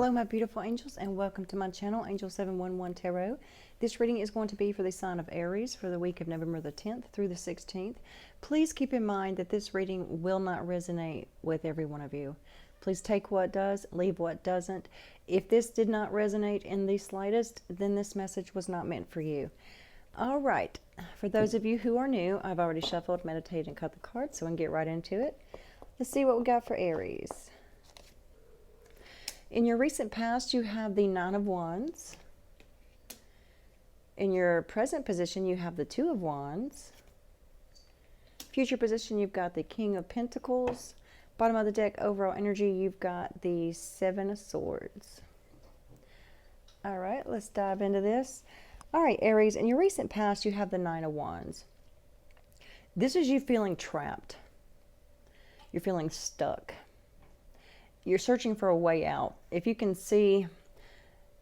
Hello my beautiful angels, and welcome to my channel, Angel 711 Tarot. This reading is going to be for the sign of Aries for the week of November the 10th through the 16th. Please keep in mind that this reading will not resonate with every one of you. Please take what does, leave what doesn't. If this did not resonate in the slightest, then this message was not meant for you. All right, for those of you who are new, I've already shuffled, meditated, and cut the cards, so we can get right into it. Let's see what we got for Aries. In your recent past, you have the Nine of Wands. In your present position, you have the Two of Wands. Future position, you've got the King of Pentacles. Bottom of the deck, overall energy, you've got the Seven of Swords. All right, let's dive into this. All right, Aries, in your recent past, you have the Nine of Wands. This is you feeling trapped. You're feeling stuck. You're searching for a way out. If you can see,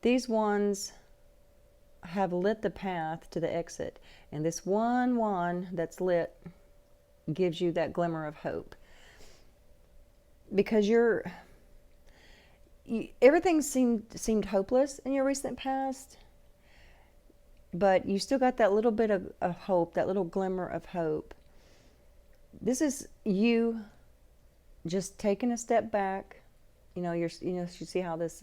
these wands have lit the path to the exit. And this one wand that's lit gives you that glimmer of hope. Because everything seemed hopeless in your recent past. But you still got that little bit of hope, that little glimmer of hope. This is you just taking a step back. You see how this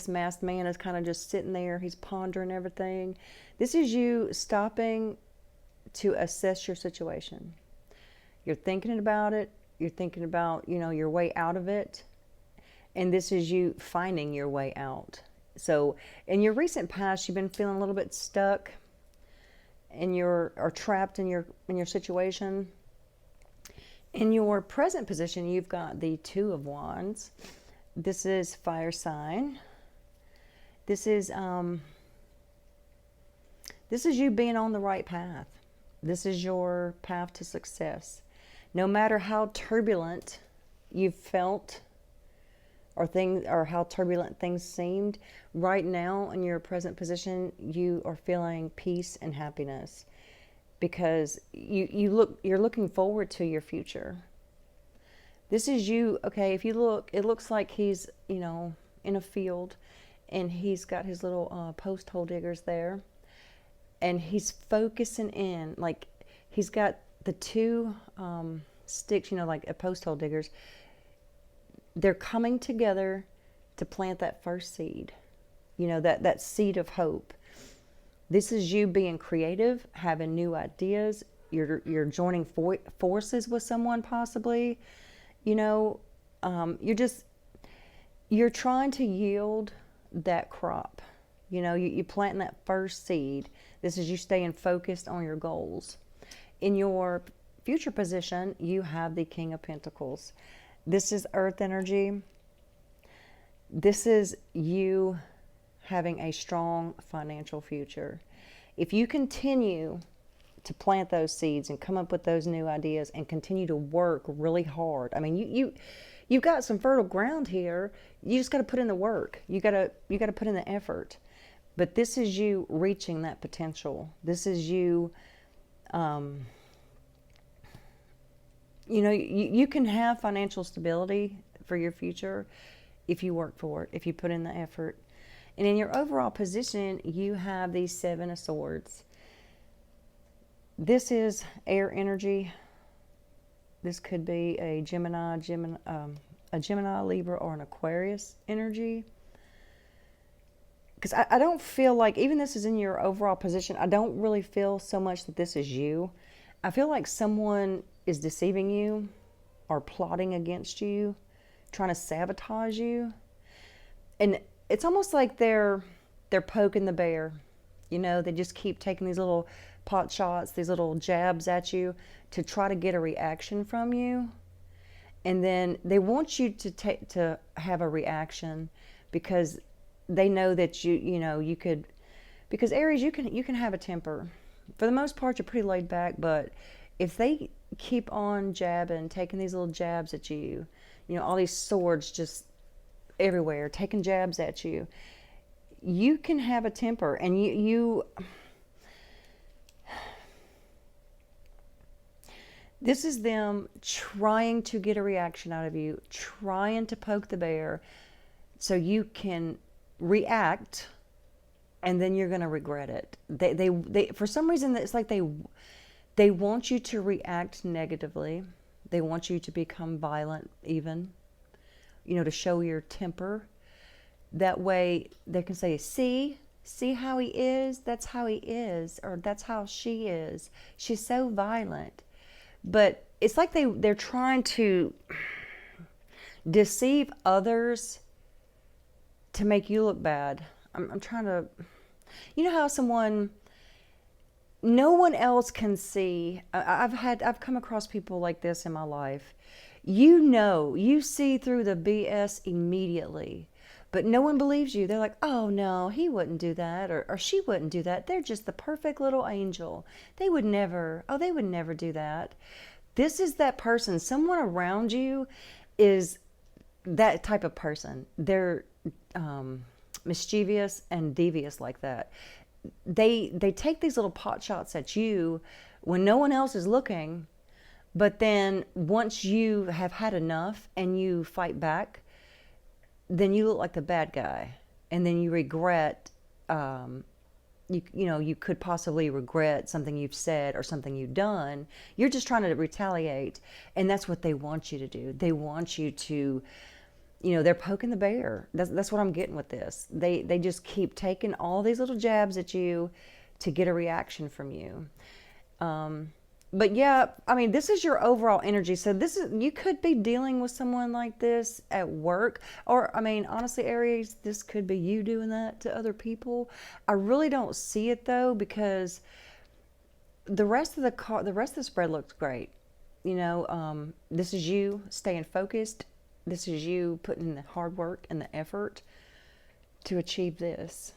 masked man is kind of just sitting there. He's pondering everything. This is you stopping to assess your situation. You're thinking about it. You're thinking about, your way out of it. And this is you finding your way out. So in your recent past, you've been feeling a little bit stuck or trapped in your situation. In your present position, you've got the Two of Wands. This is fire sign. This is you being on the right path. This is your path to success. No matter how turbulent you've felt or how turbulent things seemed, right now in your present position, you are feeling peace and happiness because you're looking forward to your future. This is you, okay, if you look, it looks like he's, in a field and he's got his little post hole diggers there and he's focusing in, like he's got the two sticks, like a post hole diggers. They're coming together to plant that first seed, that seed of hope. This is you being creative, having new ideas. You're joining forces with someone possibly. You're trying to yield that crop. You planting that first seed. This is you staying focused on your goals. In your future position, you have the King of Pentacles. This is earth energy. This is you having a strong financial future. If you continue to plant those seeds and come up with those new ideas and continue to work really hard. I mean, you've got some fertile ground here. You just got to put in the work. You got to put in the effort. But this is you reaching that potential. This is you, you can have financial stability for your future if you work for it, if you put in the effort. And in your overall position, you have these Seven of Swords. This is air energy. This could be a Gemini, Libra, or an Aquarius energy. Because I don't feel like, even this is in your overall position, I don't really feel so much that this is you. I feel like someone is deceiving you or plotting against you, trying to sabotage you. And it's almost like they're poking the bear. They just keep taking these little pot shots, these little jabs at you to try to get a reaction from you. And then they want you to have a reaction because they know that you could, because Aries, you can have a temper. For the most part, you're pretty laid back, but if they keep on jabbing, taking these little jabs at you, all these swords just everywhere, taking jabs at you, you can have a temper. And this is them trying to get a reaction out of you, trying to poke the bear, so you can react, and then you're going to regret it. They for some reason, it's like they want you to react negatively. They want you to become violent, even, to show your temper. That way they can say, see how he is? That's how he is, or that's how she is. She's so violent. But it's like they're trying to deceive others to make you look bad. I'm trying to, how no one else can see. I've come across people like this in my life. You see through the BS immediately, but no one believes you. They're like, oh no, he wouldn't do that, or she wouldn't do that. They're just the perfect little angel. They would never do that. This is that person. Someone around you is that type of person. They're mischievous and devious like that. They take these little pot shots at you when no one else is looking, but then once you have had enough and you fight back, then you look like the bad guy, and then you regret. You could possibly regret something you've said or something you've done. You're just trying to retaliate, and that's what they want you to do. They want you to, they're poking the bear. That's what I'm getting with this. They just keep taking all these little jabs at you to get a reaction from you. But yeah, this is your overall energy. So you could be dealing with someone like this at work, or honestly, Aries, this could be you doing that to other people. I really don't see it though, because the rest of the spread looks great. This is you staying focused. This is you putting in the hard work and the effort to achieve this.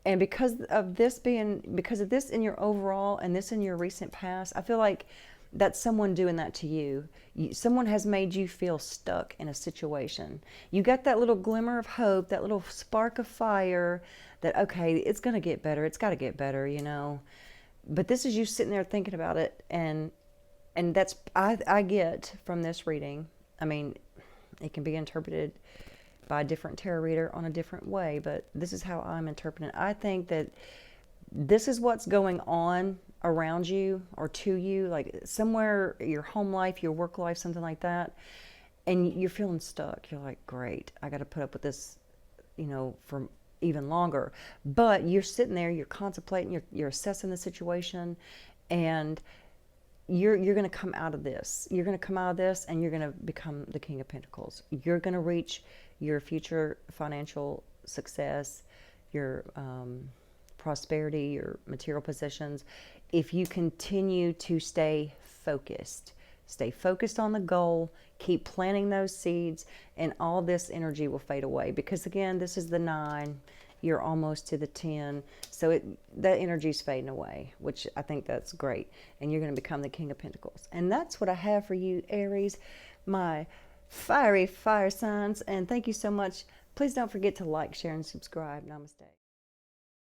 And because of this in your overall and this in your recent past, I feel like that's someone doing that to you. Someone has made you feel stuck in a situation. You got that little glimmer of hope, that little spark of fire that, okay, it's going to get better. It's got to get better, But this is you sitting there thinking about it. And that's, I get from this reading, it can be interpreted by a different tarot reader on a different way, but this is how I'm interpreting it. I think that this is what's going on around you or to you, like somewhere, your home life, your work life, something like that, and you're feeling stuck. You're like, great, I got to put up with this, for even longer. But you're sitting there, you're contemplating, you're assessing the situation, and you're going to come out of this. You're going to come out of this, and you're going to become the King of Pentacles. You're going to reach your future financial success, your prosperity, your material possessions, if you continue to stay focused. Stay focused on the goal, keep planting those seeds, and all this energy will fade away. Because again, this is the 9, you're almost to the 10, so that energy's fading away, which I think that's great. And you're going to become the King of Pentacles. And that's what I have for you, Aries, my fiery fire signs. And thank you so much. Please don't forget to like, share, and subscribe. Namaste.